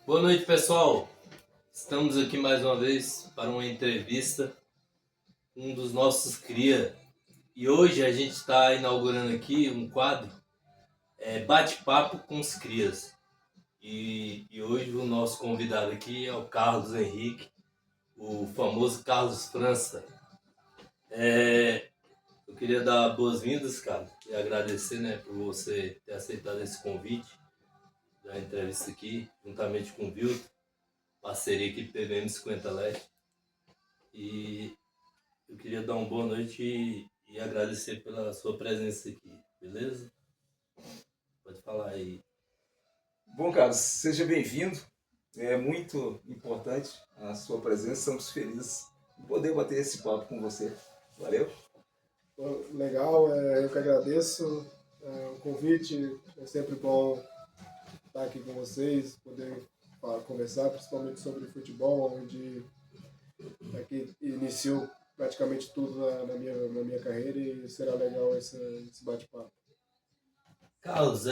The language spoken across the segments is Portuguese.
Boa noite, pessoal. Estamos aqui mais uma vez para uma entrevista com um dos nossos cria. E hoje a gente está inaugurando aqui um quadro, Bate-Papo com os Crias. E hoje o nosso convidado aqui é o Carlos Henrique, o famoso Carlos França. Eu queria dar boas-vindas, cara, e agradecer, né, por você ter aceitado esse convite da entrevista aqui, juntamente com o Vilton, parceria aqui PVM 50 Leste. E eu queria dar uma boa noite e agradecer pela sua presença aqui, beleza? Pode falar aí. Bom, Carlos, seja bem-vindo. É muito importante a sua presença. Estamos felizes em poder bater esse papo com você. Valeu? Legal, eu que agradeço o convite. É sempre bom estar aqui com vocês, poder conversar principalmente sobre futebol, onde aqui iniciou praticamente tudo na minha carreira e será legal esse bate-papo. Carlos,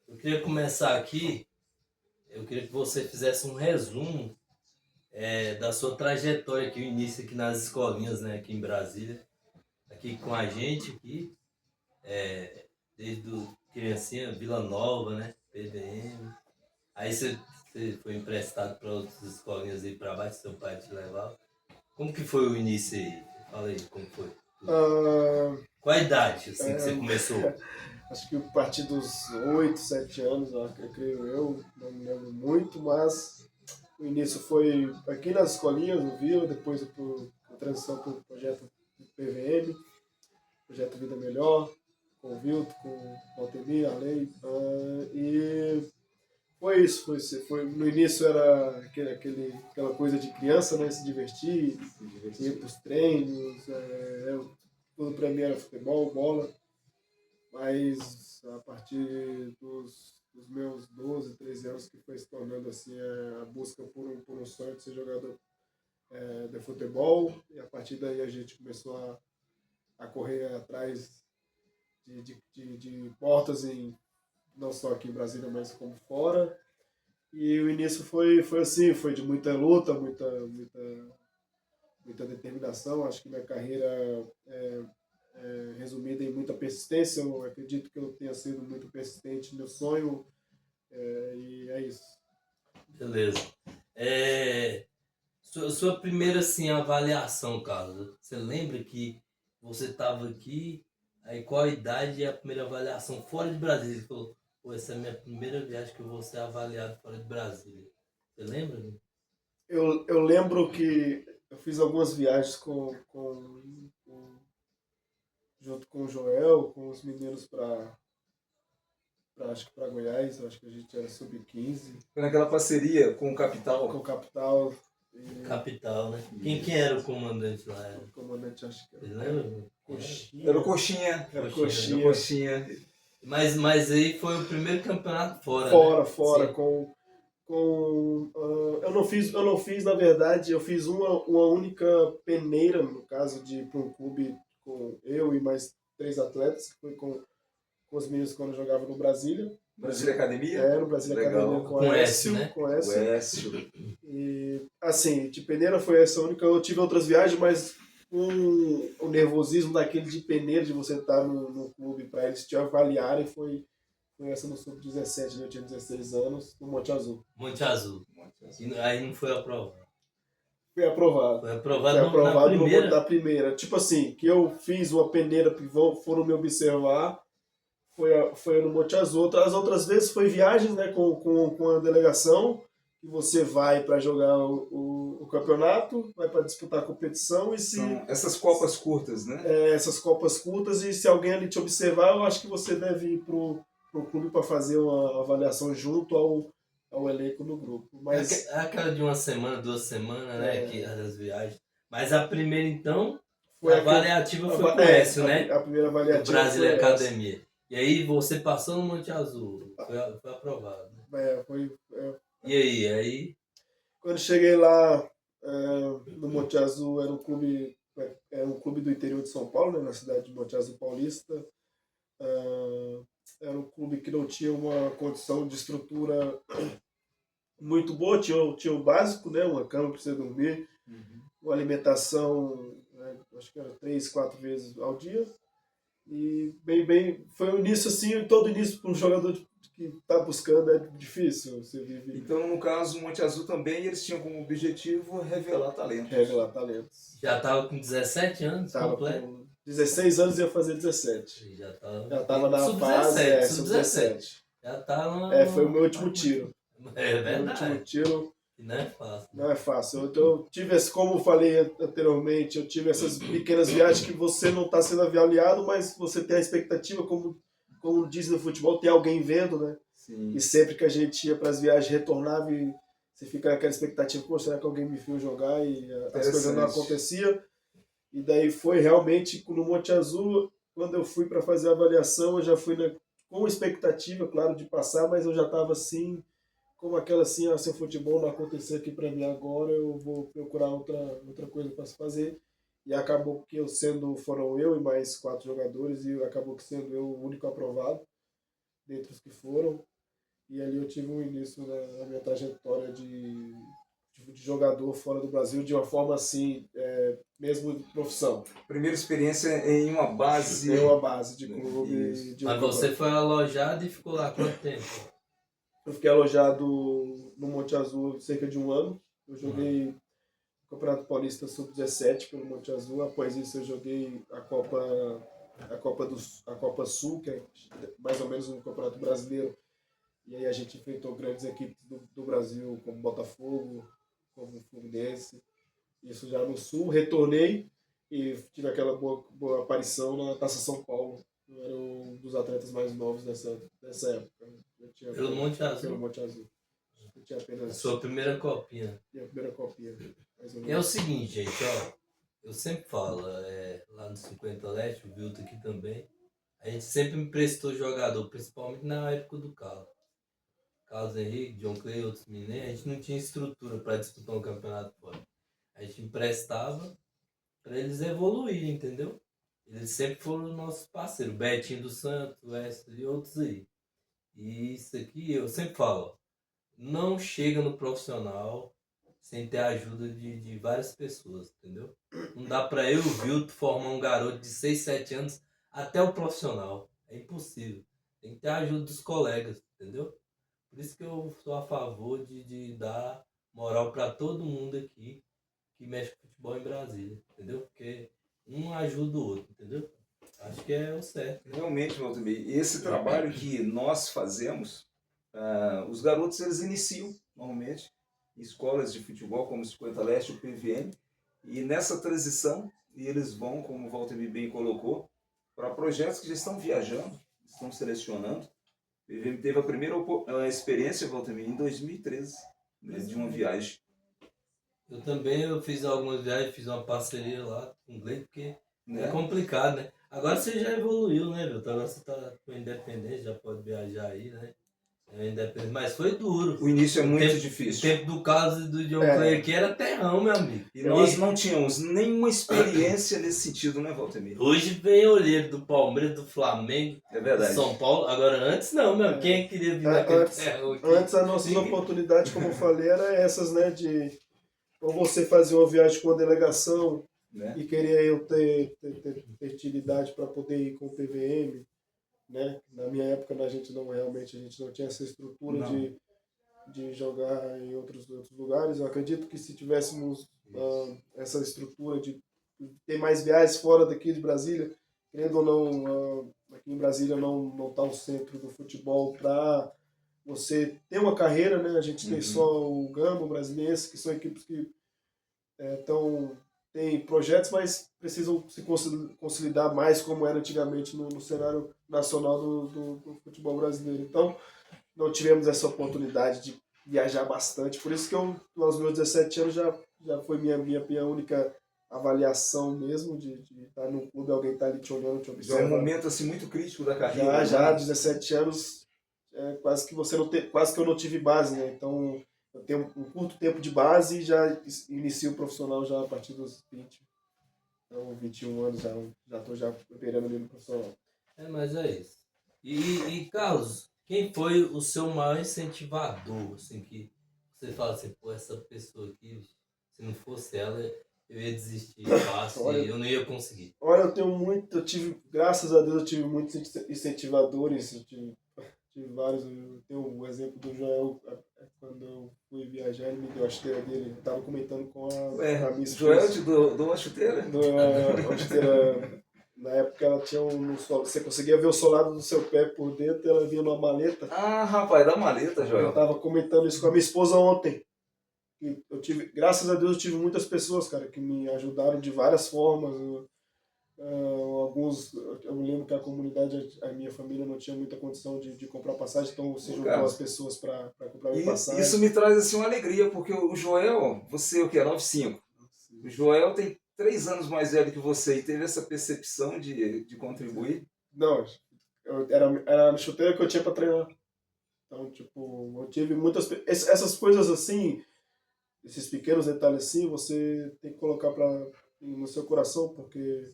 eu queria começar aqui, eu queria que você fizesse um resumo da sua trajetória aqui, o início aqui nas escolinhas, né, aqui em Brasília, aqui com a gente aqui, desde criancinha, Vila Nova, né, PVM. Aí você foi emprestado para outras escolinhas aí para baixo, seu pai te levava. Como que foi o início aí? Fala aí, como foi? Qual a idade assim, que você começou? Acho que a partir dos 8, 7 anos, eu creio eu, não me lembro muito, mas o início foi aqui nas escolinhas, no Vila, depois a transição para o projeto PVM, projeto Vida Melhor, com o Vilton, com o Valtemir, a Lei, e foi isso, no início era aquela coisa de criança, né, se divertir, ir para os treinos, tudo para mim era futebol, bola, mas a partir dos meus 12, 13 anos que foi se tornando assim a busca por um sonho de ser jogador de futebol, e a partir daí a gente começou a correr atrás de portas não só aqui em Brasília, mas como fora. E o início foi assim, foi de muita luta, muita determinação. Acho que minha carreira é resumida em muita persistência. Eu acredito que eu tenha sido muito persistente no meu sonho, e é isso. Beleza. Sua primeira assim, avaliação, Carlos, você lembra que você estava aqui, aí qual a idade e a primeira avaliação fora de Brasília? Você falou, pô, essa é a minha primeira viagem que eu vou ser avaliado fora de Brasília. Você lembra? Eu lembro que eu fiz algumas viagens junto com o Joel, com os meninos acho que para Goiás, acho que a gente era sub-15. Foi naquela parceria com o Capital. Com o Capital. Capital, né? Quem era o comandante lá? O comandante, acho que Você lembra? Coxinha. Era o Coxinha. Era Coxinha. Mas aí foi o primeiro campeonato fora, né? Fora, eu não fiz, na verdade, eu fiz uma única peneira, no caso de ir para um clube com eu e mais 3 atletas, que foi com os meninos quando eu jogava no Brasília. Brasília Academia? No Brasília Legal. Academia com Com Écio, né? Com Écio. O Écio. E, assim, de peneira foi essa única. Eu tive outras viagens, mas o nervosismo daquele de peneira, de você estar no clube para eles te avaliarem, foi essa no Sub-17, né? Eu tinha 16 anos, no Monte Azul. Monte Azul. E aí não foi aprovado. Foi aprovado. Foi aprovado na primeira? Da primeira. Tipo assim, que eu fiz uma peneira que foram me observar, foi no Monte Azul. As outras vezes foi viagens, né, com a delegação, que você vai para jogar o campeonato, vai para disputar a competição e se... São essas copas curtas, né? Essas copas curtas, e se alguém ali te observar, eu acho que você deve ir pro clube para fazer uma avaliação junto ao elenco do grupo. Mas é aquela de uma semana, 2 semanas, né? Que as viagens. Mas a primeira, então, a avaliativa foi com Écio, né? A primeira avaliativa do Brasília Academia. E aí você passou no Monte Azul. Foi aprovado. Né? E aí? Quando cheguei lá no Monte Azul, era um clube do interior de São Paulo, né, na cidade de Monte Azul Paulista. Era um clube que não tinha uma condição de estrutura muito boa, tinha o básico, né? Uma cama para você dormir, uma alimentação, né? Acho que era 3, 4 vezes ao dia. E foi um início assim, todo início para um jogador que está buscando é difícil. Você vive Então, no caso, o Monte Azul também, eles tinham como objetivo revelar talentos. revelar talentos. Já tava com 17 anos Tava completo. com 16 anos e ia fazer 17. Já Já tava na fase sub-17. Já tava. Foi o meu último tiro. É Meu último verdade. tiro. E não é fácil. Não é fácil. Eu tive, como eu falei anteriormente, eu tive essas pequenas viagens que você não está sendo avaliado, mas você tem a expectativa, como diz no futebol, tem alguém vendo, né? Sim. E sempre que a gente ia para as viagens, retornava e você fica naquela expectativa, pô, será que alguém me viu jogar? E as coisas não aconteciam. E daí foi realmente no Monte Azul, quando eu fui para fazer a avaliação, eu já fui com expectativa, claro, de passar, mas eu já estava assim, como aquela assim, se o futebol não acontecer aqui para mim agora, eu vou procurar outra coisa para se fazer. E acabou que foram eu e mais 4 jogadores, e acabou que sendo eu o único aprovado dentre os que foram. E ali eu tive um início na minha trajetória de jogador fora do Brasil, de uma forma assim, mesmo de profissão. Primeira experiência em uma base. Em uma base de clube. Isso. Mas você foi alojado e ficou lá quanto tempo? Eu fiquei alojado no Monte Azul cerca de 1 ano. Eu joguei o Campeonato Paulista Sub-17 pelo Monte Azul. Após isso eu joguei a Copa Sul, que é mais ou menos um campeonato brasileiro. E aí a gente enfrentou grandes equipes do Brasil, como Botafogo, como Fluminense. Isso já no Sul. Retornei e tive aquela boa aparição na Taça São Paulo. Eu era um dos atletas mais novos dessa época. Pelo Monte Azul? Pelo Monte Azul. Eu tinha apenas... Sua primeira copinha. Minha primeira copinha. É o seguinte, gente, ó. Eu sempre falo, lá no 50 Leste, o Vilto aqui também, a gente sempre me prestou jogador, principalmente na época do Carlos. Carlos Henrique, John Clay e outros meninos, a gente não tinha estrutura para disputar um campeonato fora. A gente emprestava para eles evoluírem, entendeu? Eles sempre foram nossos parceiros, Betinho do Santos, Wesley e outros aí. E isso aqui, eu sempre falo, não chega no profissional sem ter a ajuda de várias pessoas, entendeu? Não dá para eu, Vilto, formar um garoto de 6, 7 anos até o profissional. É impossível. Tem que ter a ajuda dos colegas, entendeu? Por isso que eu sou a favor de dar moral para todo mundo aqui que mexe com futebol em Brasília, entendeu? Porque um ajuda o outro, entendeu? Acho que é o certo. Realmente, Valdomir, esse trabalho que nós fazemos, os garotos eles iniciam normalmente em escolas de futebol como o 50 Leste, o PVM, e nessa transição eles vão, como o Valdomir bem colocou, para projetos que já estão viajando, estão selecionando. O PVM teve a primeira experiência, Valdomir, em 2013, né, de uma viagem. Eu fiz algumas viagens, fiz uma parceria lá com o Gleito, porque é complicado, né? Agora você já evoluiu, né, Vilto? Agora você tá com independente, já pode viajar aí, né? Mas foi duro. O início é muito difícil. O tempo do Carlos e do John Clay aqui era terrão, meu amigo. E nós não tínhamos nenhuma experiência nesse sentido, né, Valdomir? Hoje vem olheiro do Palmeiras, do Flamengo, É verdade. do São Paulo. Agora antes não, meu. Quem queria vir naquele terrão aqui? Antes a nossa oportunidade, como eu falei, era essas, né? Ou você fazer uma viagem com a delegação, né? E queria eu ter fertilidade para poder ir com o PVM, né? Na minha época a gente não tinha essa estrutura de jogar em outros lugares. Eu acredito que se tivéssemos essa estrutura de ter mais viagens fora daqui de Brasília, querendo ou não, aqui em Brasília não está o centro do futebol para você ter uma carreira, né? A gente tem só o Gama, o Brasiliense, que são equipes que têm projetos, mas precisam se consolidar mais como era antigamente no cenário nacional do futebol brasileiro. Então, não tivemos essa oportunidade de viajar bastante. Por isso que aos meus 17 anos, já foi minha única avaliação mesmo, de estar no clube, alguém estar ali te olhando, te observando. É um momento assim, muito crítico da carreira. Já 17 anos, quase que eu não tive base, né? Então, eu tenho um curto tempo de base e já inicio o profissional já a partir dos 20. Então, 21 anos, já estou operando ali no profissional. Mas é isso. E Carlos, quem foi o seu maior incentivador, assim, que você fala assim, pô, essa pessoa aqui, se não fosse ela, eu ia desistir fácil Olha, e eu não ia conseguir. olha, eu tive, graças a Deus, eu tive muitos incentivadores, tive vários. Eu tenho o exemplo do Joel, quando eu fui viajar, ele me deu a esteira dele, ele estava comentando com a minha Joel esposa. te deu uma chuteira? A esteira, na época ela tinha no solo, você conseguia ver o solado do seu pé por dentro, ela vinha numa maleta. Ah, rapaz, da maleta, Eu Joel. estava comentando isso com a minha esposa ontem. E eu tive, graças a Deus, eu tive muitas pessoas, cara, que me ajudaram de várias formas. Alguns, eu me lembro que a comunidade, a minha família não tinha muita condição de comprar passagem, então você juntou Cara, as pessoas para comprar minha e passagem. isso me traz assim uma alegria, porque o Joel, você o que é 95? O Joel tem 3 anos mais velho que você e teve essa percepção de contribuir. Não, era a chuteira que eu tinha para treinar. Então, tipo, eu tive muitas. Essas coisas assim, esses pequenos detalhes assim, você tem que colocar no seu coração, porque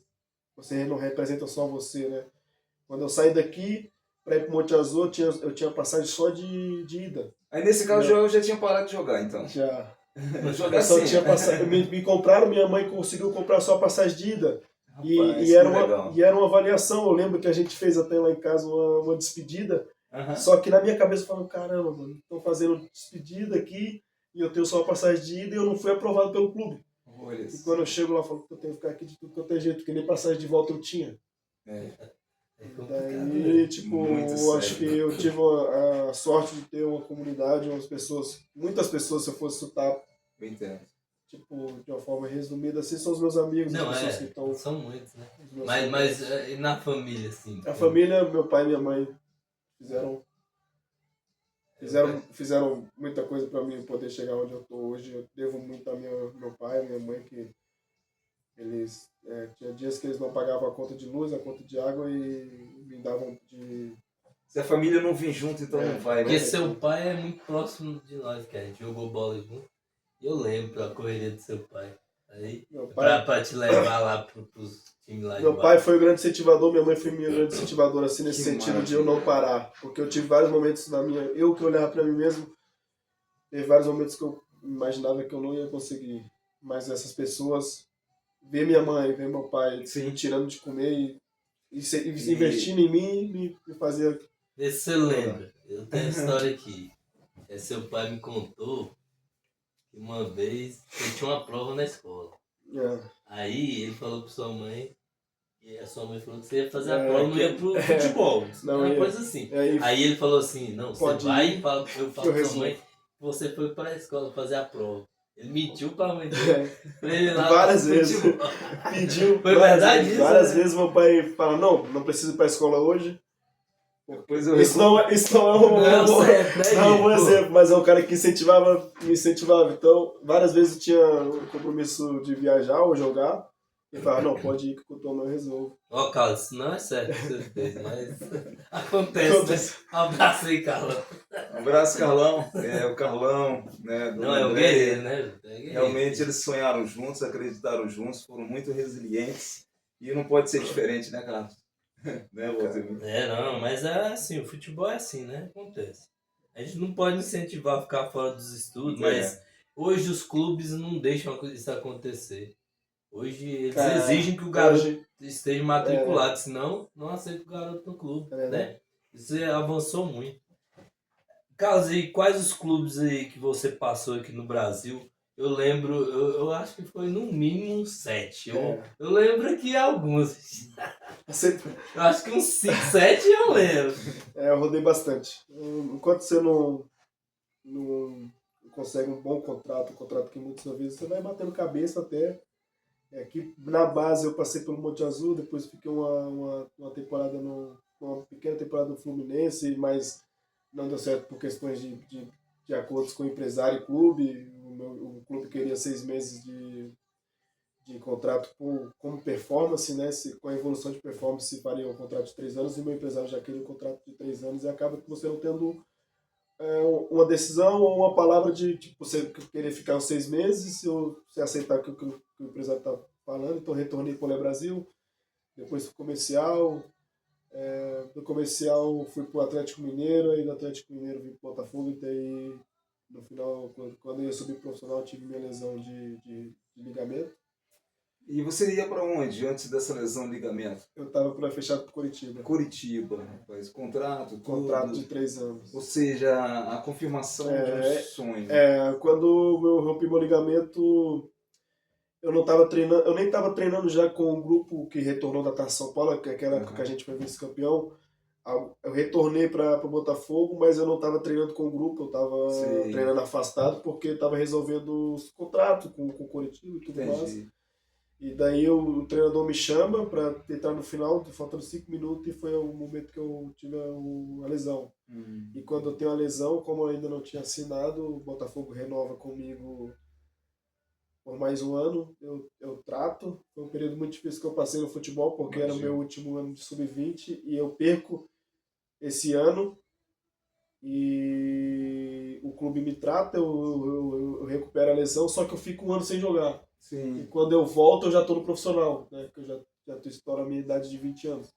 você não representa só você, né? Quando eu saí daqui para ir para Monte Azul, eu tinha passagem só de ida. Aí nesse caso o Né? Joel já tinha parado de jogar, então. Já. Jogar Eu só sim. tinha passagem. Me compraram, minha mãe conseguiu comprar só a passagem de ida. Rapaz, E que legal. era uma avaliação. Eu lembro que a gente fez até lá em casa uma despedida. Aham. Só que na minha cabeça eu falava, caramba, mano, estão fazendo despedida aqui e eu tenho só a passagem de ida e eu não fui aprovado pelo clube. Olha E isso. quando eu chego lá, eu falo que eu tenho que ficar aqui de tudo quanto é jeito, porque nem passagem de volta eu tinha. É. Daí, tipo, Muito eu acho que sério. eu tive a sorte de ter uma comunidade, umas pessoas, muitas pessoas, se eu fosse citar, Eu entendo. tipo, de uma forma resumida, assim, são os meus amigos, Não, as pessoas que estão... são muitos, né? os meus Mas familiares. e na família, assim? A família, meu pai e minha mãe fizeram muita coisa para mim poder chegar onde eu tô hoje. Eu devo muito a meu pai e minha mãe, que eles tinha dias que eles não pagavam a conta de luz, a conta de água e me davam de... Se a família não vir junto, então não vai, né? Porque seu pai é muito próximo de nós, que a gente jogou bola junto. E eu lembro a correria do seu pai. Aí, Meu pai, pra te levar lá pros times lá de meu pai baixo. foi o grande incentivador, minha mãe foi minha grande incentivadora, assim, nesse Que sentido de eu não parar. Porque eu tive vários momentos na minha... Eu que olhava para mim mesmo, teve vários momentos que eu imaginava que eu não ia conseguir. Mas essas pessoas, ver minha mãe, ver meu pai Sim. me tirando de comer e investindo em mim, me fazia... Vê se você lembra. Eu tenho a história aqui. Seu pai me contou que uma vez ele tinha uma prova na escola. É, Aí ele falou pra sua mãe, e a sua mãe falou que você ia fazer a É, prova, não ia pro futebol. Não Uma ia. coisa assim. Aí, Aí ele falou assim, não, você Pode vai ir, e fala, eu falo eu pra sua resolvo. mãe que você foi pra escola fazer a prova. Ele mentiu pra mãe dele. Pra ele ir lá várias pro vezes futebol. pediu. Foi várias verdade vezes, isso, Várias né? vezes meu pai fala, não precisa ir pra escola hoje. Depois eu Isso não é um bom exemplo, mas é um cara que me incentivava. Então, várias vezes eu tinha o compromisso de viajar ou jogar. E falava, não, pode ir que o Tom eu resolvo. Ó, Carlos, isso não é certo que você fez, mas acontece, né? Um abraço aí, Carlos. Um abraço, Carlão. O Carlão, né? Não, é um André. guerreiro, né? É guerreiro. Realmente eles sonharam juntos, acreditaram juntos, foram muito resilientes. E não pode ser diferente, né, Carlos? Né, Walter? Não, mas é assim, o futebol é assim, né? Acontece. A gente não pode incentivar a ficar fora dos estudos, mas hoje os clubes não deixam isso acontecer. Hoje eles exigem que o garoto esteja matriculado, senão não aceita o garoto no clube, né? Isso avançou muito. Carlos, e quais os clubes aí que você passou aqui no Brasil? Eu lembro, eu acho que foi no mínimo 7. Eu lembro aqui alguns. Eu acho que uns 5, 7 eu lembro. Eu rodei bastante. Enquanto você não consegue um bom contrato, um contrato que muitas vezes você vai batendo cabeça até. Aqui na base eu passei pelo Monte Azul, depois fiquei uma temporada uma pequena temporada no Fluminense, mas não deu certo por questões de acordos com o empresário e clube. O clube queria 6 meses de contrato como performance, né? Com a evolução de performance se faria um contrato de 3 anos e o meu empresário já queria um contrato de 3 anos e acaba que você não tendo uma decisão ou uma palavra de tipo, você querer ficar os 6 meses, se você aceitar o que o empresário está falando. Então retornei para o Olé Brasil, depois fui comercial, do comercial fui para o Atlético Mineiro, aí do Atlético Mineiro vim para o Botafogo, e daí No final, quando eu ia subir profissional, eu tive minha lesão de ligamento. E você ia para onde antes dessa lesão de ligamento? Eu estava para fechar com Curitiba. Curitiba, rapaz. Contrato, tudo. Contrato de 3 anos. Ou seja, a confirmação de um sonho. Quando eu rompi meu ligamento, eu não estava treinando, eu nem estava treinando já com o grupo que retornou da Taça São Paulo, que é aquela época que a gente foi vice-campeão. Eu retornei para o Botafogo, mas eu não estava treinando com o grupo, eu estava treinando afastado porque estava resolvendo os contratos com o Curitiba e tudo mais. E daí o treinador me chama para entrar no final, faltando 5 minutos, e foi o momento que eu tive a lesão. E quando eu tenho a lesão, como eu ainda não tinha assinado, o Botafogo renova comigo por mais um ano. Eu trato. Foi um período muito difícil que eu passei no futebol, porque era o meu último ano de sub-20, e eu perco esse ano. E o clube me trata, eu recupero a lesão, só que eu fico um ano sem jogar. Sim. E quando eu volto, eu já estou no profissional, né? Porque eu já estouro a minha idade de 20 anos.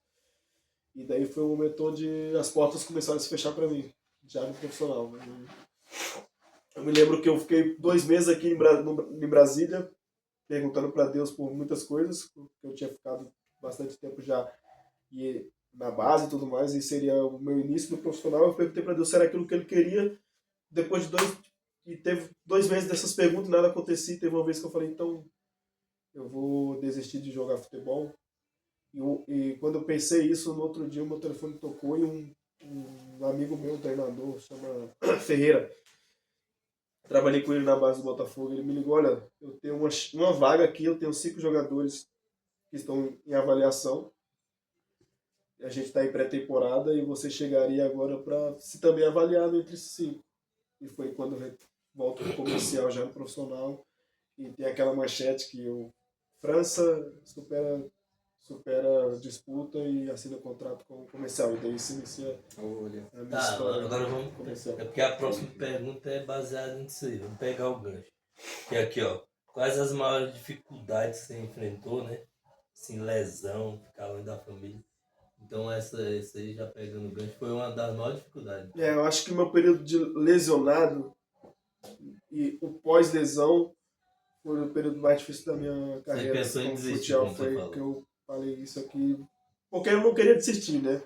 E daí foi um momento onde as portas começaram a se fechar para mim, já no profissional. Eu me lembro que eu fiquei 2 meses aqui em Brasília, perguntando para Deus por muitas coisas, porque eu tinha ficado bastante tempo já na base e tudo mais, e seria o meu início no profissional. Eu perguntei para Deus se era aquilo que Ele queria. Depois de teve 2 meses dessas perguntas, nada acontecia. Teve uma vez que eu falei, então eu vou desistir de jogar futebol. E quando eu pensei isso, no outro dia o meu telefone tocou e um amigo meu, treinador, chama Ferreira, trabalhei com ele na base do Botafogo, ele me ligou, olha, eu tenho uma vaga aqui, eu tenho 5 jogadores que estão em avaliação, a gente está em pré-temporada e você chegaria agora para se também avaliar entre esses 5. E foi quando eu volto pro comercial já no profissional, e tem aquela manchete que o França supera a disputa e assina contrato com o comercial. E daí se inicia a minha história. Agora vamos começar. É porque a próxima pergunta é baseada nisso aí. Vamos pegar o gancho. Que é aqui, ó. Quais as maiores dificuldades que você enfrentou, né? Assim, lesão, ficar longe da família. Então essa aí, já pegando o gancho, foi uma das maiores dificuldades. Eu acho que o meu período de lesionado e o pós-lesão foi o período mais difícil da minha carreira. Você pensou em desistir, futebol, foi que eu falei isso aqui, porque eu não queria desistir, né?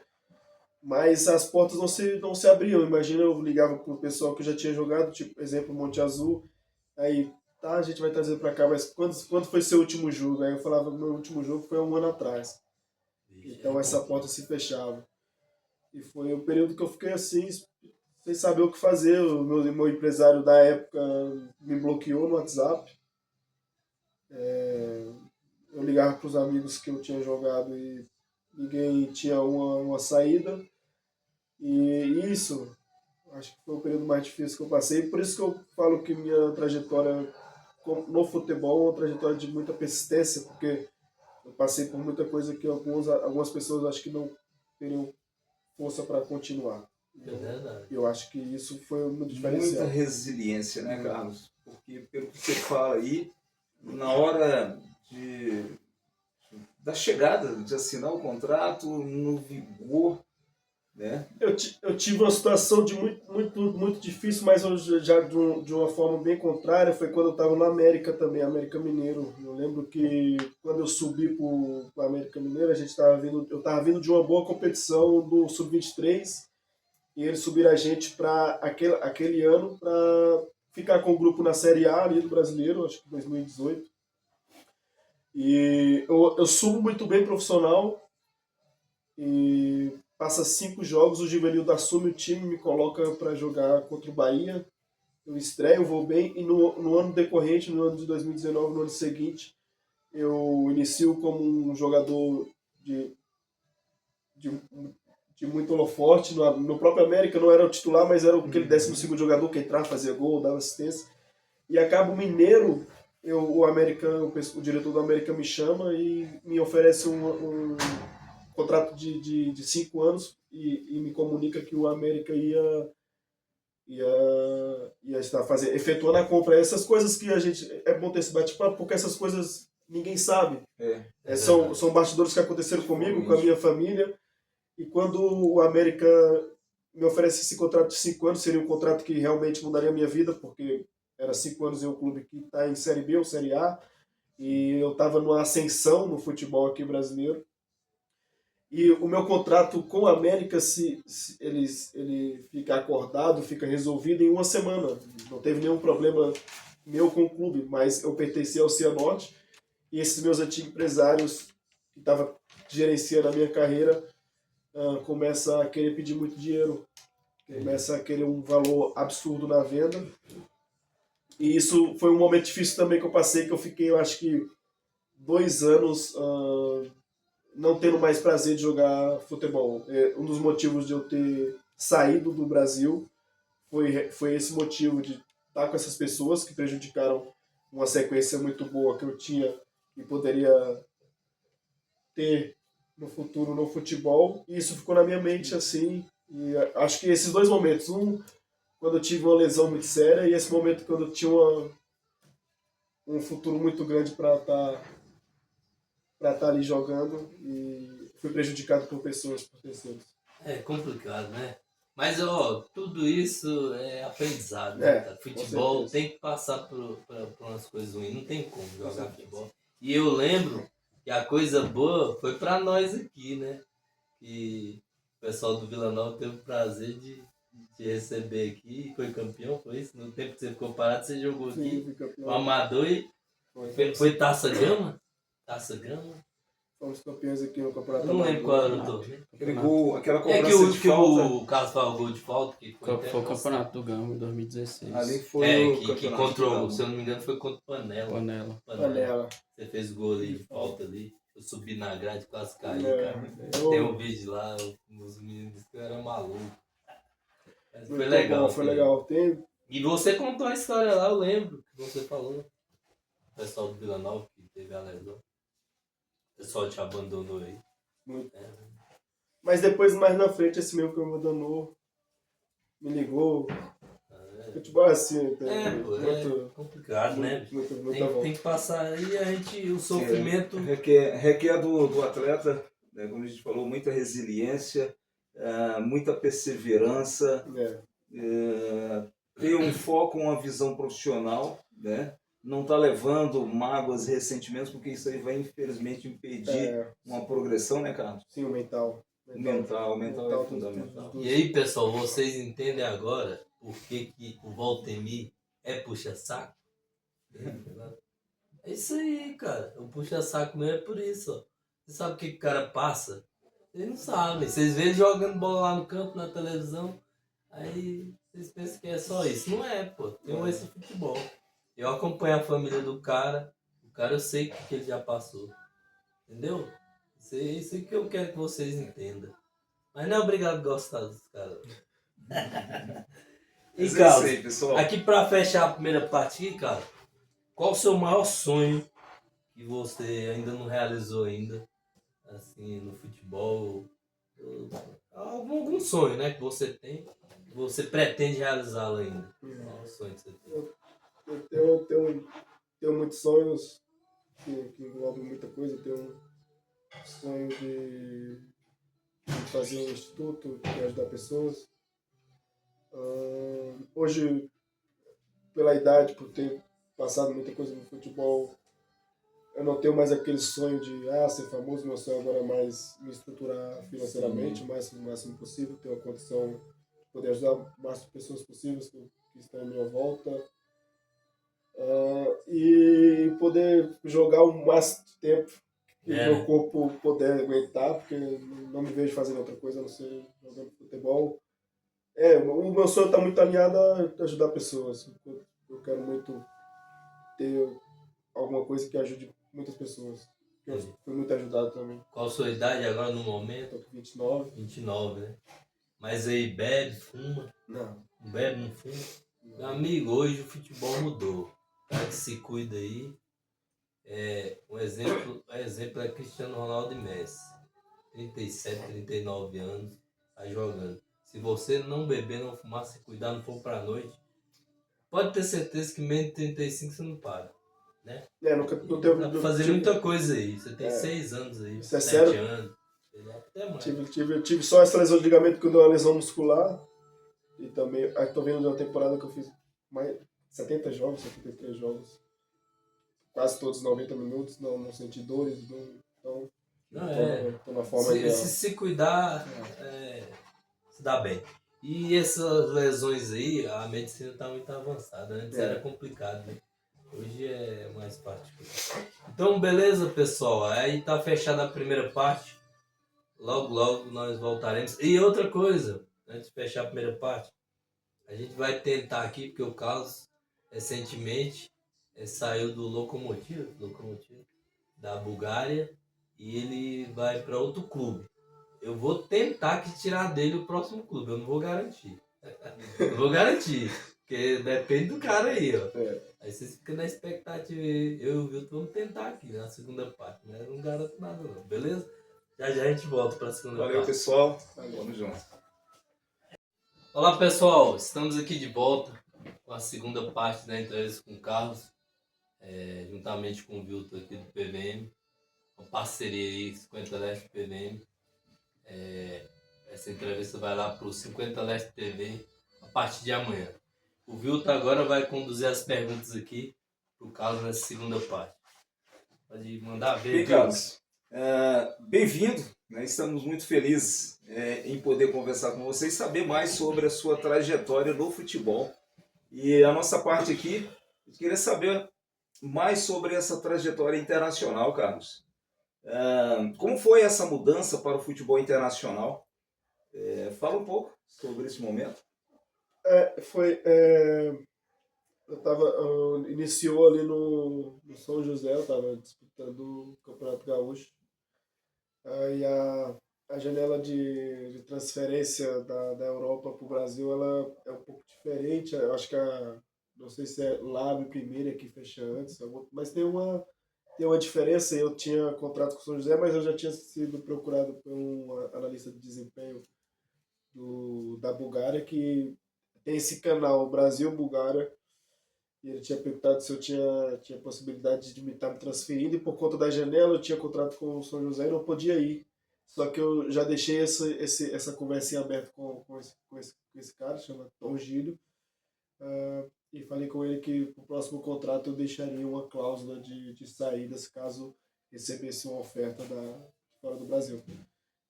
Mas as portas não se abriam. Imagina, eu ligava pro pessoal que já tinha jogado, tipo, exemplo, Monte Azul, aí, tá, a gente vai trazer pra cá, mas quando foi seu último jogo? Aí eu falava, meu último jogo foi 1 ano atrás. Então essa porta se fechava. E foi o período que eu fiquei assim, sem saber o que fazer. O meu empresário da época me bloqueou no WhatsApp. Eu ligava para os amigos que eu tinha jogado e ninguém tinha uma saída. E isso, acho que foi o período mais difícil que eu passei. Por isso que eu falo que minha trajetória no futebol é uma trajetória de muita persistência, porque eu passei por muita coisa que algumas pessoas acho que não teriam força para continuar. É verdade. Eu acho que isso foi muito diferencial. Muita resiliência, né, Carlos? Porque pelo que você fala aí, na hora da chegada, de assinar o contrato, no vigor, né? Eu tive uma situação de muito difícil, mas eu já de uma forma bem contrária. Foi quando eu estava no América também, América Mineiro. Eu lembro que quando eu subi para o América Mineiro, eu estava vindo de uma boa competição do Sub-23, e eles subiram a gente para aquele ano para ficar com o grupo na Série A ali do Brasileiro, acho que 2018. E eu subo muito bem profissional, e passa 5 jogos, o Givanildo assume o time, me coloca para jogar contra o Bahia. Eu estreio, vou bem, e no ano decorrente, no ano de 2019, no ano seguinte, eu inicio como um jogador de muito holoforte. No próprio América não era o titular, mas era aquele 12º jogador que entrava, fazia gol, dava assistência. E acaba o Mineiro, o diretor do América me chama e me oferece um contrato de 5 anos e me comunica que o América ia estar efetuando a compra. Essas coisas que a gente... É bom ter esse bate-papo, porque essas coisas ninguém sabe. São bastidores que aconteceram comigo, com a minha família. E quando o América me oferece esse contrato de 5 anos, seria um contrato que realmente mudaria a minha vida, porque era 5 anos em um clube que está em Série B ou Série A, e eu estava numa ascensão no futebol aqui brasileiro. E o meu contrato com o América, ele fica acordado, fica resolvido em uma semana. Não teve nenhum problema meu com o clube, mas eu pertencia ao Cianorte, e esses meus antigos empresários que estavam gerenciando a minha carreira começam a querer pedir muito dinheiro, começam a querer um valor absurdo na venda. E isso foi um momento difícil também que eu passei, que eu fiquei, eu acho que 2 anos não tendo mais prazer de jogar futebol. Um dos motivos de eu ter saído do Brasil foi esse motivo de estar com essas pessoas que prejudicaram uma sequência muito boa que eu tinha e poderia ter no futuro no futebol. E isso ficou na minha mente assim. E acho que esses 2 momentos, quando eu tive uma lesão muito séria, e esse momento quando eu tinha um futuro muito grande para estar ali jogando, e fui prejudicado por pessoas, por terceiros. É complicado, né? Mas, ó, tudo isso é aprendizado, né, cara? Futebol tem que passar por umas coisas ruins, não tem como jogar futebol. E eu lembro que a coisa boa foi pra nós aqui, né? Que o pessoal do Vila Nova teve o prazer de te receber aqui, foi campeão, foi isso? No tempo que você ficou parado, você jogou aqui, o Amador, e foi Taça Gama? Taça Gama? Fomos campeões aqui no Campeonato Eu não lembro qual era o Amador. torneio. Aquele gol, aquela É cobrança de que falta. o Carlos faz o gol de falta, que foi Foi o Campeonato do Gama em 2016. Ali foi o que campeonato contra, do Gama. se eu não me engano, foi contra o Panela. Panela. Você fez o gol ali de falta ali. Eu subi na grade, quase caí, É, cara. eu- Tem um vídeo lá, os meninos disseram que eu era maluco. Mas foi Muito legal. bom, foi legal. E você contou a história lá, eu lembro, que você falou. O pessoal do Vila Nova que teve a lesão. O pessoal te abandonou aí. Muito. Mas depois, mais na frente, esse meu que me abandonou, me ligou. Futebol é assim, tem É complicado, né? Tem que passar aí o sofrimento. Requer do atleta, né, como a gente falou, muita resiliência, muita perseverança, ter um foco, uma visão profissional, né? Não tá levando mágoas, ressentimentos, porque isso aí vai infelizmente impedir uma progressão, né, Carlos? Sim, o mental. Mental é fundamental. E aí, pessoal, vocês entendem agora por que o Valtemir é puxa-saco? É isso aí, cara. O puxa-saco mesmo é por isso, ó. Você sabe o que o cara passa? Vocês não sabem. Vocês veem ele jogando bola lá no campo, na televisão, aí vocês pensam que é só isso. Não é, pô. Tem esse futebol. Eu acompanho a família do cara. O cara, eu sei o que ele já passou. Entendeu? Isso aí que eu quero que vocês entendam. Mas não é obrigado a gostar dos caras. E, Carlos, aqui pra fechar a primeira parte aqui, cara, qual o seu maior sonho que você ainda não realizou ainda, assim, no futebol? Algum sonho, né, que você tem, que você pretende realizá-lo ainda? Qual é o sonho que você tem? Eu tenho muitos sonhos que englobam muita coisa. Eu tenho um sonho de fazer um instituto, de ajudar pessoas. Hoje, pela idade, por ter passado muita coisa no futebol, eu não tenho mais aquele sonho de ser famoso. Meu sonho agora é mais me estruturar financeiramente, o máximo possível, ter uma condição de poder ajudar o máximo de pessoas possíveis que estão à minha volta. E poder jogar o máximo de tempo que o meu corpo puder aguentar, porque não me vejo fazendo outra coisa a não ser jogando futebol. O meu sonho está muito alinhado a ajudar pessoas. Eu quero muito ter alguma coisa que ajude muitas pessoas. Eu fui muito ajudado também. Qual a sua idade agora no momento? Estou com 29. 29, né? Mas aí bebe, fuma? Não. Bebe, não fuma? Não. Meu amigo, hoje o futebol mudou. O cara que se cuida aí. Um exemplo é Cristiano Ronaldo e Messi. 37, 39 anos, tá jogando. Se você não beber, não fumar, se cuidar, não for pra noite, pode ter certeza que menos de 35 você não para, né? Não tenho, dá pra fazer muita coisa aí. Você tem 6 anos aí, Isso é 7 sério? anos. Até mais. Tive só essa lesão de ligamento que deu uma lesão muscular. E também, tô vendo de uma temporada que eu fiz mais 70 jogos, 73 jogos. Quase todos 90 minutos, não senti dores, então tô na forma ideal. Se cuidar, se dá bem. E essas lesões aí, a medicina tá muito avançada. Antes era complicado, né? Hoje é mais prático. Então, beleza, pessoal. Aí tá fechada a primeira parte. Logo nós voltaremos. E outra coisa, antes de fechar a primeira parte, a gente vai tentar aqui, porque o Carlos recentemente saiu do Lokomotiv da Bulgária e ele vai para outro clube. Eu vou tentar que tirar dele o próximo clube, eu não vou garantir. Não vou garantir, porque depende do cara aí, ó. Aí vocês ficam na expectativa. Eu e o Vilton vamos tentar aqui na segunda parte, mas eu não garanto nada não, beleza? Já a gente volta para a segunda parte. Valeu, pessoal. Vamos junto. Olá, pessoal. Estamos aqui de volta com a segunda parte da entrevista com o Carlos, juntamente com o Vilton aqui do PVM. Uma parceria aí, 50 Leste PVM. Essa entrevista vai lá para o 50 Leste TV a partir de amanhã. O Vilton agora vai conduzir as perguntas aqui para o Carlos nessa segunda parte. Pode mandar ver. Bem, Carlos, bem-vindo. Né? Estamos muito felizes em poder conversar com você e saber mais sobre a sua trajetória no futebol. E a nossa parte aqui, eu queria saber mais sobre essa trajetória internacional, Carlos. Como foi essa mudança para o futebol internacional? Fala um pouco sobre esse momento. Iniciou ali no São José, eu estava disputando o Campeonato Gaúcho. Aí a janela de transferência da Europa para o Brasil ela é um pouco diferente. Eu acho que não sei se é Lábio primeiro que fecha antes, mas tem uma diferença. Eu tinha contrato com o São José, mas eu já tinha sido procurado por um analista de desempenho da Bulgária, que tem esse canal Brasil-Bulgária, e ele tinha perguntado se eu tinha possibilidade de me estar me transferindo, e por conta da janela eu tinha contrato com o São José e não podia ir. Só que eu já deixei essa conversa em aberto com esse cara, chama Tom Gílio, e falei com ele que no próximo contrato eu deixaria uma cláusula de saídas caso recebesse uma oferta fora do Brasil.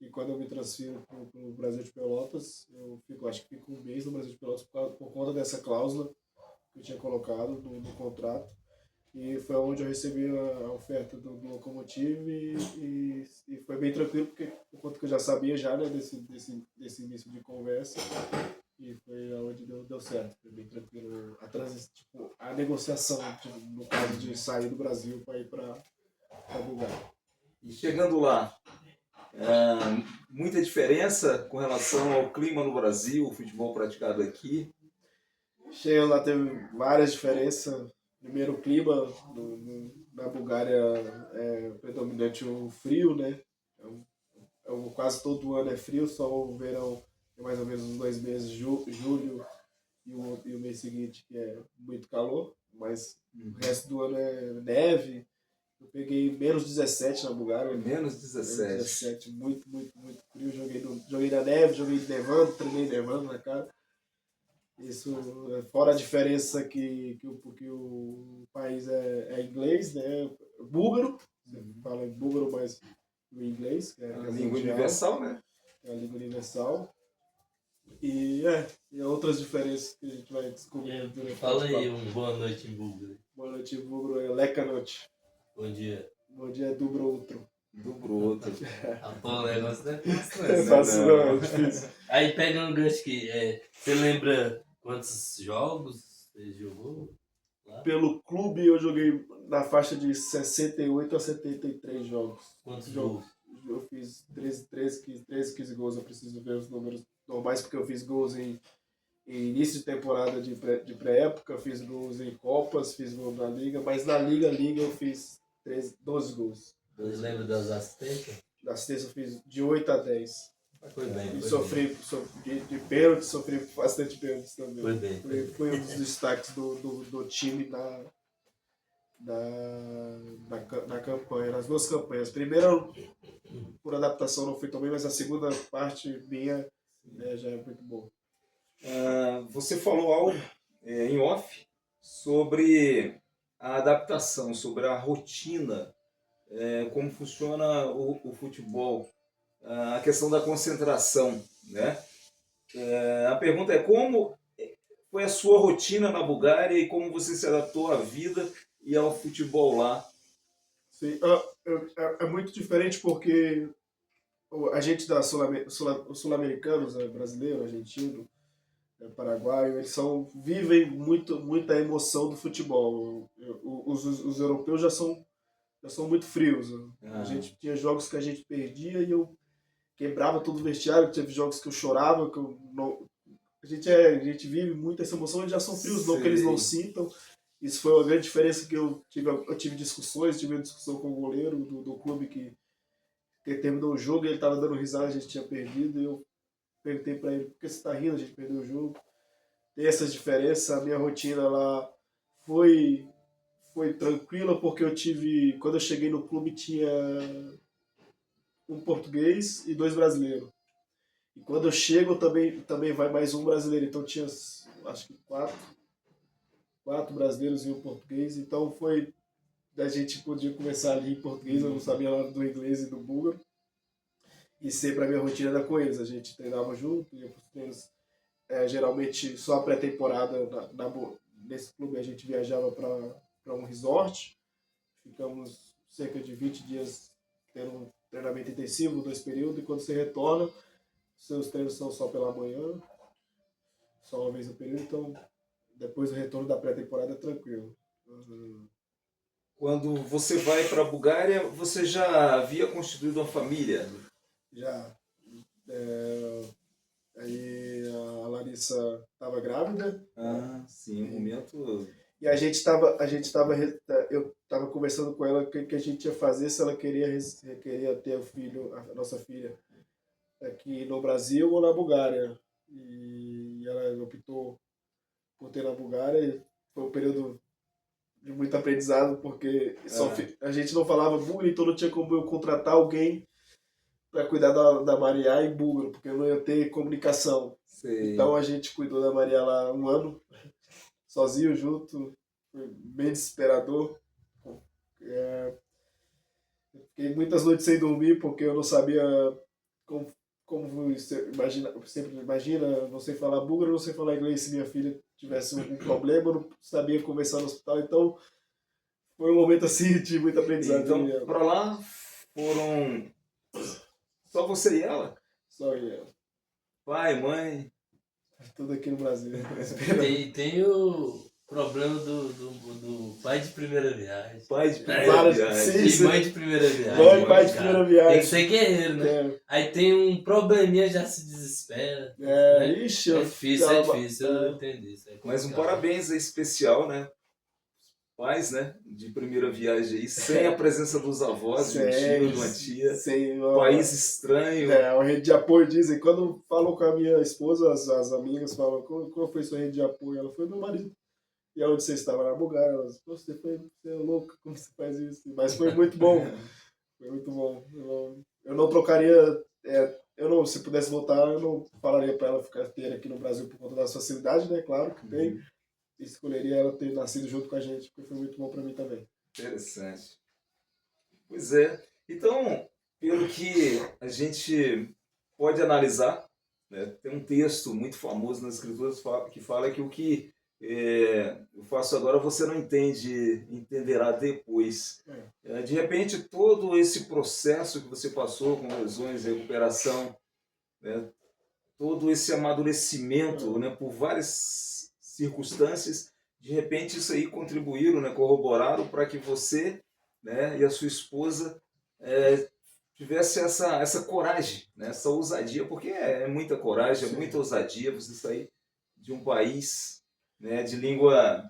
E quando eu me transfiro para o Brasil de Pelotas, acho que fico um mês no Brasil de Pelotas por conta dessa cláusula que eu tinha colocado no contrato. E foi onde eu recebi a oferta do Lokomotiv e foi bem tranquilo, porque por conta que eu já sabia já, né, desse início de conversa, e foi onde deu certo. Foi bem tranquilo a negociação, no caso de sair do Brasil para ir para Bulgária. E chegando lá, muita diferença com relação ao clima no Brasil, o futebol praticado aqui? Chegando lá teve várias diferenças. Primeiro, o clima na Bulgária é predominante o frio, né? Quase todo ano é frio, só o verão é mais ou menos uns 2 meses, julho e o mês seguinte, que é muito calor, mas o resto do ano é neve. Eu peguei menos 17 na Bulgária. Menos 17. Menos 17, muito, muito, muito frio. Joguei na neve, joguei nevando, treinei nevando na cara. Isso, fora a diferença que o país é inglês, né? Búlgaro, você fala em búlgaro, mas no inglês, que é a língua universal, né? É a língua universal. E outras diferenças que a gente vai descobrir durante o Fala aí boa noite em búlgaro. Boa noite em búlgaro é Leka noite. Bom dia. Bom dia é Dobro Outro. Dobro Outro. O negócio não É fácil, não, é difícil. Aí pega um gancho aqui. Você lembra quantos jogos você jogou lá? Pelo clube eu joguei na faixa de 68 a 73 jogos. Quantos gols? Eu fiz 13, 15 gols. Eu preciso ver os números normais, porque eu fiz gols em início de temporada de pré-época, fiz gols em Copas, fiz gols na Liga, mas na Liga eu fiz 12 gols. Você lembra das assistências? Da assistência eu fiz de 8 a 10. Foi bem. E sofri de pênalti, sofri bastante pênaltis também. Foi bem. Foi um dos destaques do time na campanha, nas duas campanhas. Primeiro, por adaptação não foi tão bem, mas a segunda parte minha já é muito boa. Você falou algo em off sobre a adaptação, sobre a rotina, como funciona o futebol, a questão da concentração, né? A pergunta é como foi a sua rotina na Bulgária e como você se adaptou à vida e ao futebol lá? Sim, é muito diferente porque a gente os sul-americanos, brasileiro, argentino, paraguaio, vivem muita emoção do futebol. Os europeus já são muito frios. A gente tinha jogos que a gente perdia e eu quebrava todo o vestiário. Teve jogos que eu chorava, que eu não... A gente vive muito essa emoção, eles já são frios, não que eles não sintam. Isso foi uma grande diferença que eu tive discussões, tive uma discussão com o goleiro do clube que terminou o jogo e ele estava dando risada, a gente tinha perdido, e eu perguntei para ele, por que você está rindo, a gente perdeu o jogo. Tem essas diferenças, a minha rotina lá foi tranquila, porque quando eu cheguei no clube tinha um português e 2 brasileiros. E quando eu chego também vai mais um brasileiro, então tinha acho que quatro brasileiros e um português, então a gente podia conversar ali em português, eu não sabia nada do inglês e do búlgaro, e sempre a minha rotina era com eles, a gente treinava junto, ia para os treinos, geralmente só a pré-temporada, nesse clube a gente viajava para um resort, ficamos cerca de 20 dias tendo um treinamento intensivo, 2 períodos, e quando você retorna, seus treinos são só pela manhã, só uma vez no período, então depois do retorno da pré-temporada é tranquilo. Quando você vai para a Bulgária, você já havia constituído uma família? Já. Aí a Larissa estava grávida. Sim, um momento. E eu estava conversando com ela o que a gente ia fazer se ela queria ter o filho, a nossa filha, aqui no Brasil ou na Bulgária. E ela optou por ter na Bulgária. Foi um período de muito aprendizado, porque a gente não falava búlgaro, então não tinha como eu contratar alguém para cuidar da Maria em búlgaro, porque eu não ia ter comunicação. Sei. Então a gente cuidou da Maria lá 1 ano, sozinho, junto. Foi bem desesperador. Fiquei muitas noites sem dormir, porque eu não sabia como você sempre imagina, não sei falar búlgaro, não sei falar inglês. Se minha filha tivesse algum problema, eu não sabia conversar no hospital. Então foi um momento assim de muito aprendizado. Então, para lá foram só você e ela? Só eu. Pai, mãe? Tudo aqui no Brasil. Tem o problema do pai de primeira viagem. Pai de primeira viagem. E mãe de primeira viagem. Mãe e pai de primeira viagem. Tem que ser guerreiro, né? Aí tem um probleminha, já se desespera. Ixi, é difícil, eu entendi isso. Mas um parabéns especial, né? Pais, né? De primeira viagem aí, sem a presença dos avós, de um tio, de uma tia. Sem país estranho. Uma rede de apoio, dizem. Quando falam com a minha esposa, as amigas falam, qual foi sua rede de apoio? Ela foi meu marido. E onde você estava? Na Bulgária. Elas, você é louco, como você faz isso? Mas foi muito bom. Foi muito bom. Eu não trocaria... se pudesse voltar, eu não falaria para ela ter aqui no Brasil por conta da facilidade, né? Claro que tem. Escolheria ela ter nascido junto com a gente, porque foi muito bom para mim também. Interessante. Pois é. Então, pelo que a gente pode analisar, né, tem um texto muito famoso nas escrituras que fala que o que eu faço agora você não entenderá depois. De repente, todo esse processo que você passou com lesões, recuperação, né, todo esse amadurecimento, né, por várias circunstâncias, de repente isso aí contribuíram, né, corroboraram para que você, né, e a sua esposa tivesse essa coragem, né, essa ousadia, porque é muita coragem, é muita ousadia você sair de um país, né, de língua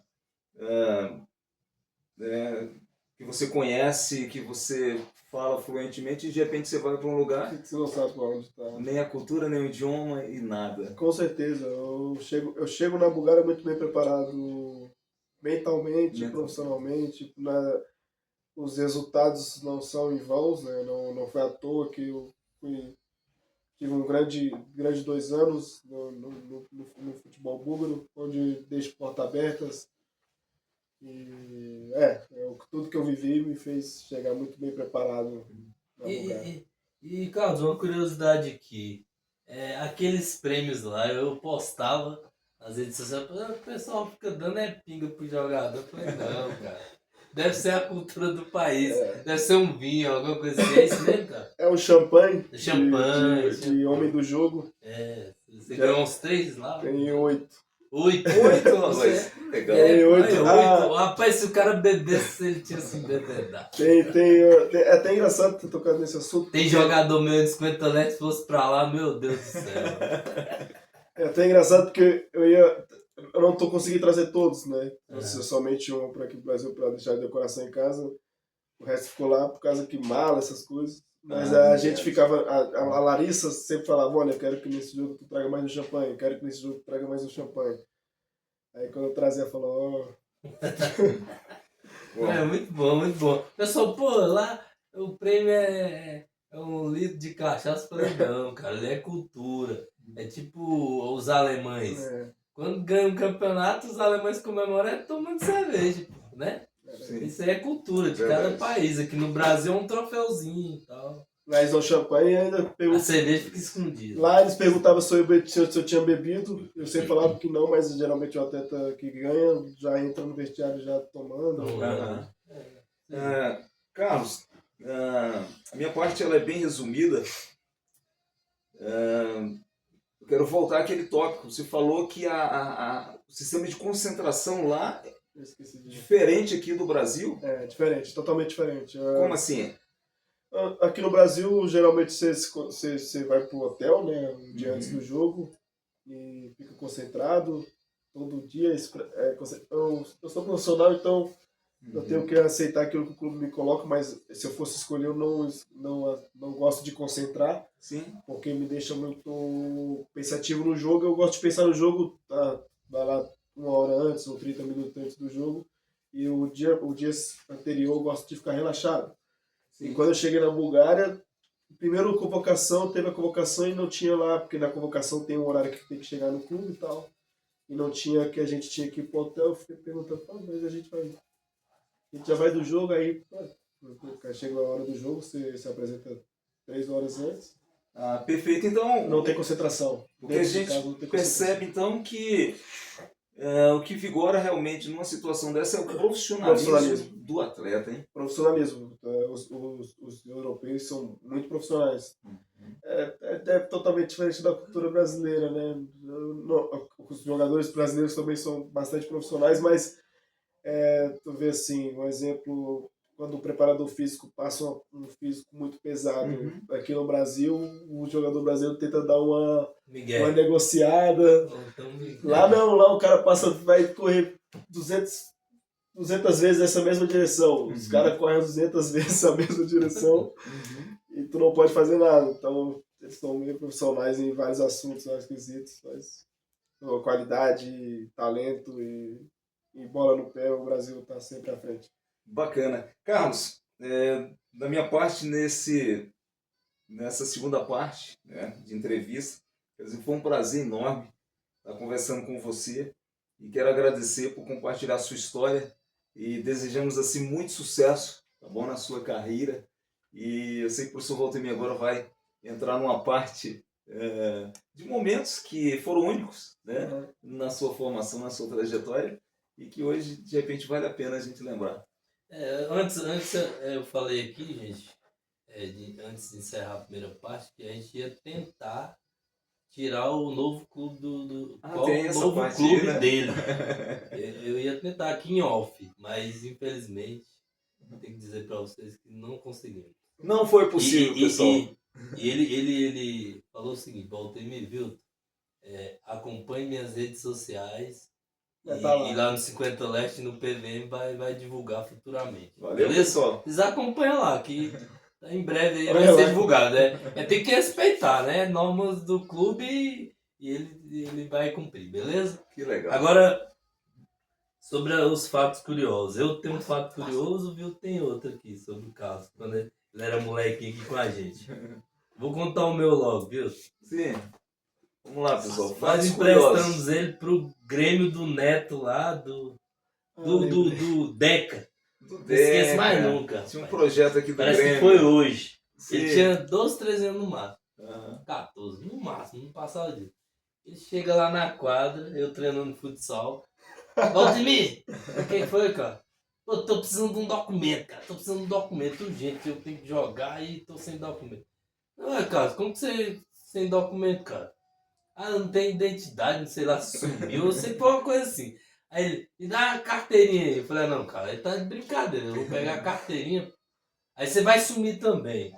que você conhece, que você fala fluentemente, e de repente você vai para um lugar que você não sabe para onde está. Nem a cultura, nem o idioma e nada. Com certeza. Eu chego na Bulgária muito bem preparado mentalmente, profissionalmente. Os resultados não são em vão, né? Não foi à toa que eu tive um grande 2 anos no futebol búlgaro, onde deixo portas abertas. E tudo que eu vivi me fez chegar muito bem preparado no lugar. E, Carlos, uma curiosidade aqui. Aqueles prêmios lá, eu postava nas redes sociais, o pessoal fica dando pinga pro jogador. Eu falei, não, cara. Deve ser a cultura do país. Deve ser um vinho, alguma coisa assim. É isso mesmo, cara? É o champanhe, Champanhe. de homem do jogo. Você ganhou uns 3 lá? Tem 8. 8? 8, rapaz. Legal. Tem 8. 8. Rapaz, se o cara bebesse, ele tinha se embebedado. É até engraçado ter tocado nesse assunto. Tem jogador meu de 50 letras, se fosse pra lá, meu Deus do céu. É até engraçado porque eu não tô conseguindo trazer todos, né? Somente um para aqui no Brasil para deixar de decoração em casa. O resto ficou lá por causa que mala, essas coisas. Mas a gente ficava. A Larissa sempre falava: olha, eu quero que nesse jogo tu traga mais um champanhe, eu quero que nesse jogo tu traga mais um champanhe. Aí quando eu trazia, ela falou: Muito bom, muito bom. Pessoal, pô, lá o prêmio é 1 litro de cachaça. Eu falei, não, cara, ali é cultura. É tipo os alemães. Quando ganham um campeonato, os alemães comemoram tomando cerveja, né? Sim. Isso aí é cultura de cada país. Aqui no Brasil é um troféuzinho e tal. Mas o champanhe ainda A cerveja fica escondida. Lá eles perguntavam se eu tinha bebido. Eu sempre falava que não, mas geralmente o atleta que ganha já entra no vestiário já tomando. Carlos, a minha parte ela é bem resumida. Eu quero voltar àquele tópico. Você falou que o sistema de concentração lá é diferente aqui do Brasil. É diferente, totalmente diferente. Como assim? Aqui no Brasil, geralmente você vai pro hotel, né, um dia antes do jogo e fica concentrado todo dia. Eu sou profissional, então eu tenho que aceitar aquilo que o clube me coloca, mas se eu fosse escolher, eu não gosto de concentrar. Sim. Porque me deixa muito pensativo no jogo. Eu gosto de pensar no jogo, vai lá 1 hora antes ou 30 minutos antes do jogo, e o dia anterior eu gosto de ficar relaxado. Sim. E quando eu cheguei na Bulgária, primeiro teve a convocação e não tinha lá, porque na convocação tem um horário que tem que chegar no clube e tal, e não tinha, que a gente tinha que ir pro hotel. Eu fiquei perguntando, mas a gente já vai do jogo, aí chega a hora do jogo, você se apresenta 3 horas antes. Perfeito, então... Não tem concentração. O que a gente percebe, então, que o que vigora realmente numa situação dessa é o profissionalismo do atleta, hein? Profissionalismo. Os europeus são muito profissionais. É totalmente diferente da cultura brasileira, né? Os jogadores brasileiros também são bastante profissionais, mas tu vê assim, um exemplo, quando o preparador físico passa um físico muito pesado aqui no Brasil, o jogador brasileiro tenta dar uma negociada. Lá não, lá o cara vai correr 200 vezes essa mesma direção. Os caras correm 200 vezes essa mesma direção e tu não pode fazer nada. Então, eles são meio profissionais em vários assuntos, vários quesitos, mas qualidade, talento e bola no pé, o Brasil está sempre à frente. Bacana. Carlos, da minha parte, nessa segunda parte, né, de entrevista, foi um prazer enorme estar conversando com você e quero agradecer por compartilhar a sua história e desejamos assim muito sucesso, tá bom, na sua carreira. E eu sei que o professor Valtemir agora vai entrar numa parte de momentos que foram únicos, né, na sua formação, na sua trajetória, e que hoje, de repente, vale a pena a gente lembrar. Antes eu falei aqui, gente, antes de encerrar a primeira parte, que a gente ia tentar tirar o novo clube clube dele. Eu ia tentar aqui em off, mas infelizmente tenho que dizer para vocês que não conseguimos. Não foi possível, pessoal. E ele falou o seguinte: Valtemir, viu? Acompanhe minhas redes sociais. E lá no 50 Leste, no PVM, vai divulgar futuramente. Valeu, beleza? Pessoal. Vocês acompanham lá, que em breve aí vai ser divulgado. Tem que respeitar, né? Normas do clube e ele vai cumprir, beleza? Que legal. Agora, Sobre os fatos curiosos. Eu tenho um fato curioso, viu? Tem outro aqui sobre o Carlos, quando ele era molequinho aqui com a gente. Vou contar o meu logo, viu? Sim. Vamos lá, pessoal. Nós Fatos emprestamos curiosos. ele pro Grêmio do Neto lá, do Deca. Do Não esqueço mais Deca. nunca. Tinha um rapaz. projeto aqui do Parece Grêmio. que foi hoje. Sim. Ele tinha 12, 13 anos no máximo. Aham. 14, no máximo, não passava disso. Ele chega lá na quadra, eu treinando futsal. Valdemir, o que foi, cara? Pô, tô precisando de um documento, cara. Tô precisando de um documento urgente. Eu tenho que jogar e tô sem documento. Não é, cara, como que você sem documento, cara? Ah, não tem identidade, não sei lá, sumiu, eu sei que foi uma coisa assim. Aí ele, me dá a carteirinha aí. Eu falei, ah, não, cara, ele tá de brincadeira, eu vou pegar a carteirinha. Aí você vai sumir também.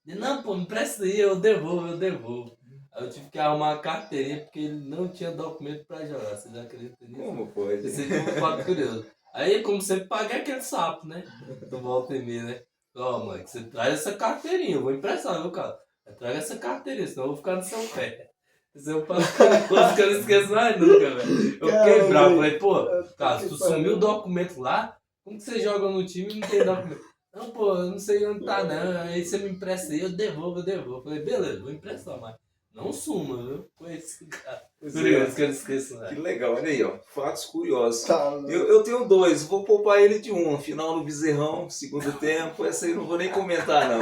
Ele, não, pô, me presta aí, eu devolvo. Aí eu tive que arrumar a carteirinha porque ele não tinha documento pra jogar. Vocês acreditam nisso? Como pode? Esse aqui é um fato curioso. Aí, como sempre, paguei aquele sapo, né? Do Valtemir, né? Ó, mãe, que você traz essa carteirinha, eu vou emprestar, viu, cara? Traga essa carteirinha, senão eu vou ficar no seu pé. Esse é um fato curioso que eu não esqueço mais nunca, velho. Eu fiquei bravo, falei, pô, cara, se tu sumiu o documento lá, como que você joga no time e não tem documento? Não, pô, eu não sei onde tá, não. Aí você me empresta aí, eu devolvo. Falei, beleza, vou emprestar, mas não suma, viu? Foi esse cara. Curioso que eu não esqueço, Que né? legal, olha aí, ó. Fatos curiosos. Tá, Eu tenho dois, vou poupar ele de um. Final no Bezerrão, segundo tempo. Essa aí não vou nem comentar, não.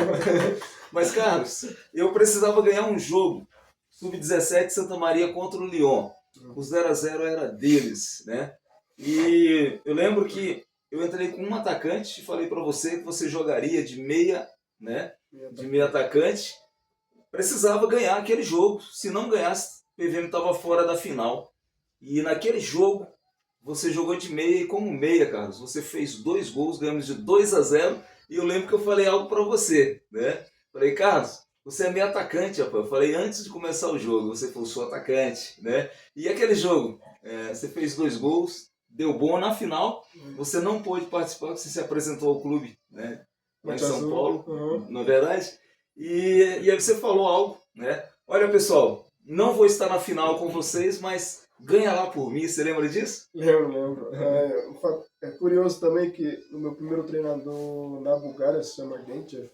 Mas, Carlos, eu precisava ganhar um jogo. Sub-17 Santa Maria contra o Lyon. O 0x0 era deles, né? E eu lembro que eu entrei com um atacante e falei para você que você jogaria de meia, né? De meia atacante. Precisava ganhar aquele jogo. Se não ganhasse, o PVM estava fora da final. E naquele jogo, você jogou de meia e como meia, Carlos, você fez 2 gols, ganhamos de 2x0. E eu lembro que eu falei algo para você, né? Falei, Carlos, você é meio atacante, rapaz. Eu falei antes de começar o jogo, você falou, sou atacante, né? E aquele jogo, você fez 2 gols, deu bom na final, você não pôde participar, porque você se apresentou ao clube, né? Lá em São Paulo, na verdade. E aí você falou algo, né? Olha, pessoal, não vou estar na final com vocês, mas ganha lá por mim. Você lembra disso? Lembro. É curioso também que o meu primeiro treinador na Bulgária se chama Gentchev.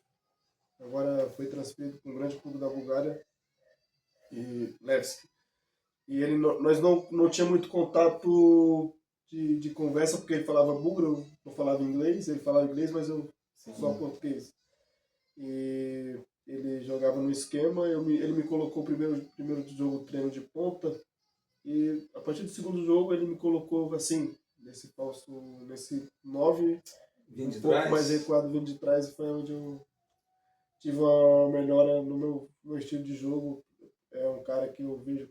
Agora foi transferido para um grande clube da Bulgária, e Levski. E nós não tinha muito contato de conversa, porque ele falava búlgaro, eu falava inglês, ele falava inglês, mas eu só português. E ele jogava no esquema, ele me colocou primeiro jogo treino de ponta, e a partir do segundo jogo ele me colocou assim, nesse 9, Vindo de um pouco trás? mais recuado, vindo de trás, e foi onde eu tive uma melhora no meu estilo de jogo. É um cara que eu vejo,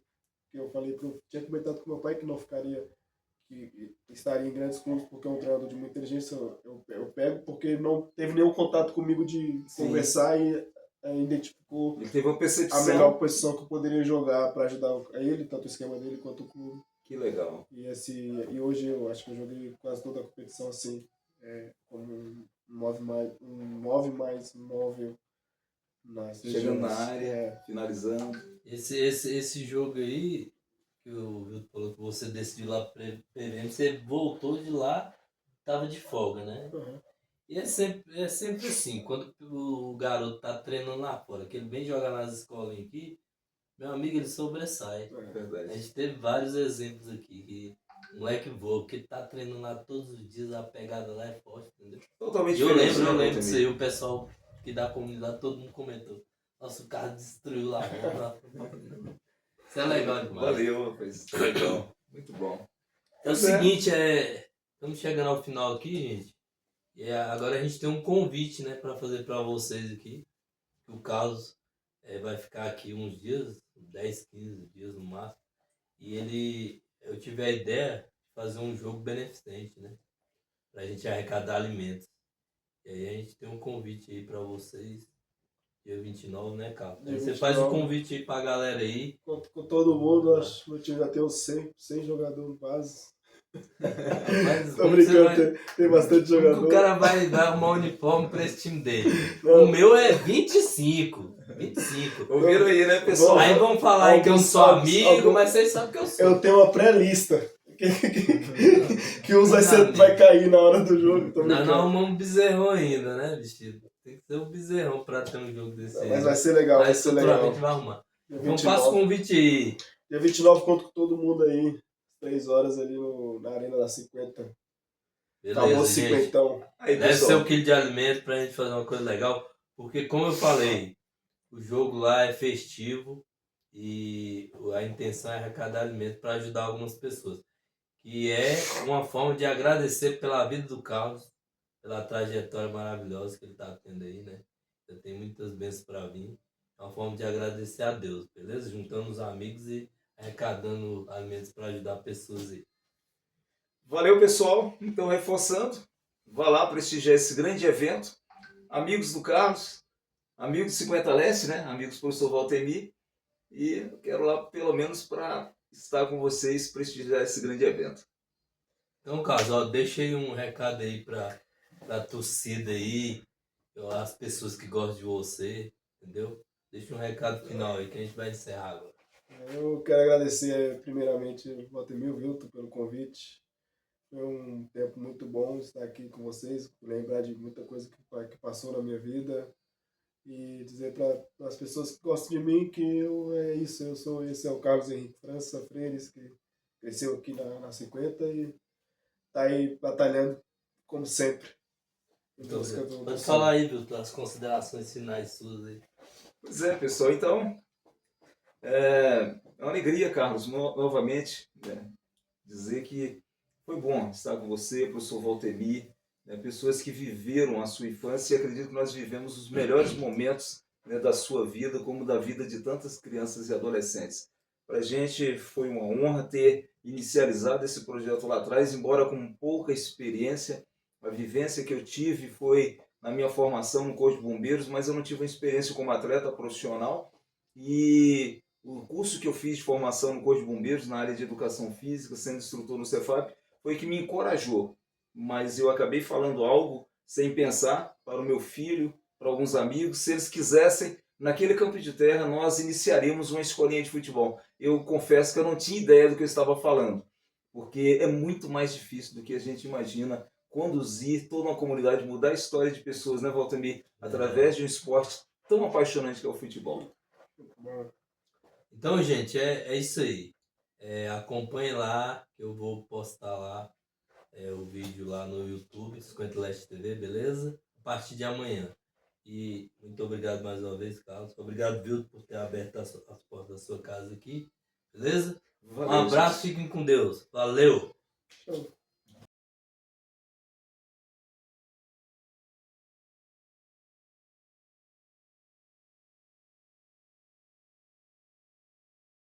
que eu falei que eu tinha comentado com meu pai que não ficaria, que estaria em grandes clubes, porque é um treinador de muita inteligência. Eu pego porque não teve nenhum contato comigo de conversar e identificou Ele teve uma a percepção. melhor posição que eu poderia jogar para ajudar a ele, tanto o esquema dele quanto o clube. Que legal. E hoje eu acho que eu joguei quase toda a competição assim, como um 9 mais móvel. Chegando na área, finalizando. Esse jogo aí, que o Vilton falou que você decidiu lá para PVM, você voltou de lá, tava de folga, né? Uhum. E é sempre assim, quando o garoto tá treinando lá fora, que ele vem jogar nas escolinhas aqui, meu amigo, ele sobressai. É A verdade. gente teve vários exemplos aqui, que o moleque voa, porque ele tá treinando lá todos os dias, a pegada lá é forte, entendeu? Totalmente E eu diferente. lembro disso aí, o pessoal que da comunidade, todo mundo comentou. Nossa, o cara destruiu lá. Isso é legal demais. Valeu, rapaz. Isso é legal. Muito bom. É o seguinte, estamos chegando ao final aqui, gente. E agora a gente tem um convite, né, para fazer para vocês aqui. O Carlos vai ficar aqui uns dias, 10, 15 dias no máximo. E eu tive a ideia de fazer um jogo beneficente, né? Pra gente arrecadar alimentos. E aí a gente tem um convite aí pra vocês, dia 29, né, Carlos? Aí você faz o convite aí pra galera aí. Com todo mundo, acho que o meu time já tem uns 100 jogadores base. Mas Tô brincando, tem bastante jogador. O cara vai arrumar um uniforme pra esse time dele. O meu é 25. Ouviram aí, né, pessoal? Aí vão falar aí que eu não sou amigo, mas vocês sabem que eu sou. Eu tenho uma pré-lista. que uns vai cair na hora do jogo. Nós não arrumamos um bezerrão ainda, né, vestido? Tem que ser um bezerrão pra ter um jogo desse aí. Mas vai ser legal, vai Mas ser legal. futuramente vai arrumar. Dia Então faça o 29. convite aí. Dia 29 conto com todo mundo aí. 3 horas ali na Arena da 50. Acabou Beleza, gente. 50. Aí, Deve ser pessoal, 1 quilo de alimento pra gente fazer uma coisa legal. Porque, como eu falei, o jogo lá é festivo e a intenção é arrecadar alimento para ajudar algumas pessoas. E é uma forma de agradecer pela vida do Carlos, pela trajetória maravilhosa que ele está tendo aí, né? Ele tem muitas bênçãos para vir. É uma forma de agradecer a Deus, beleza? Juntando os amigos e arrecadando alimentos para ajudar pessoas aí. valeu, pessoal. Então, reforçando, vá lá prestigiar esse grande evento. Amigos do Carlos, amigos do 50 Leste, né? Amigos do professor Valtemir. E eu quero lá, pelo menos, para estar com vocês, prestigiar esse grande evento. Então, Carlos, ó, deixa aí um recado aí para a torcida aí, as pessoas que gostam de você, entendeu? Deixa um recado final aí que a gente vai encerrar agora. Eu quero agradecer primeiramente o Valtemir Wilton pelo convite. Foi um tempo muito bom estar aqui com vocês, lembrar de muita coisa que passou na minha vida e dizer para as pessoas que gostam de mim que esse é o Carlos Henrique França Freires, que cresceu aqui na 50 e está aí batalhando como sempre. Então, pode falar aí, viu, das considerações finais suas aí. Pois é, pessoal. Então, é uma alegria, Carlos, novamente, né, dizer que foi bom estar com você, professor Valtemir, né, pessoas que viveram a sua infância e acredito que nós vivemos os melhores momentos, né, da sua vida, como da vida de tantas crianças e adolescentes. Para a gente foi uma honra ter inicializado esse projeto lá atrás, embora com pouca experiência. A vivência que eu tive foi na minha formação no Corpo de Bombeiros, mas eu não tive uma experiência como atleta profissional. E o curso que eu fiz de formação no Corpo de Bombeiros, na área de educação física, sendo instrutor no Cefap, foi que me encorajou. Mas eu acabei falando algo sem pensar para o meu filho, para alguns amigos, se eles quisessem, naquele campo de terra nós iniciaríamos uma escolinha de futebol. Eu confesso que eu não tinha ideia do que eu estava falando, porque é muito mais difícil do que a gente imagina conduzir toda uma comunidade, mudar a história de pessoas, né, Valtemir? Através de um esporte tão apaixonante que é o futebol. Então, gente, é isso aí. Acompanhe lá, que eu vou postar lá o vídeo lá no YouTube, 50 Leste TV, beleza? A partir de amanhã. E muito obrigado mais uma vez, Carlos. Obrigado, Vildo, por ter aberto as portas da sua casa aqui, beleza? Valeu, Um abraço, gente. fiquem com Deus. Valeu! Show.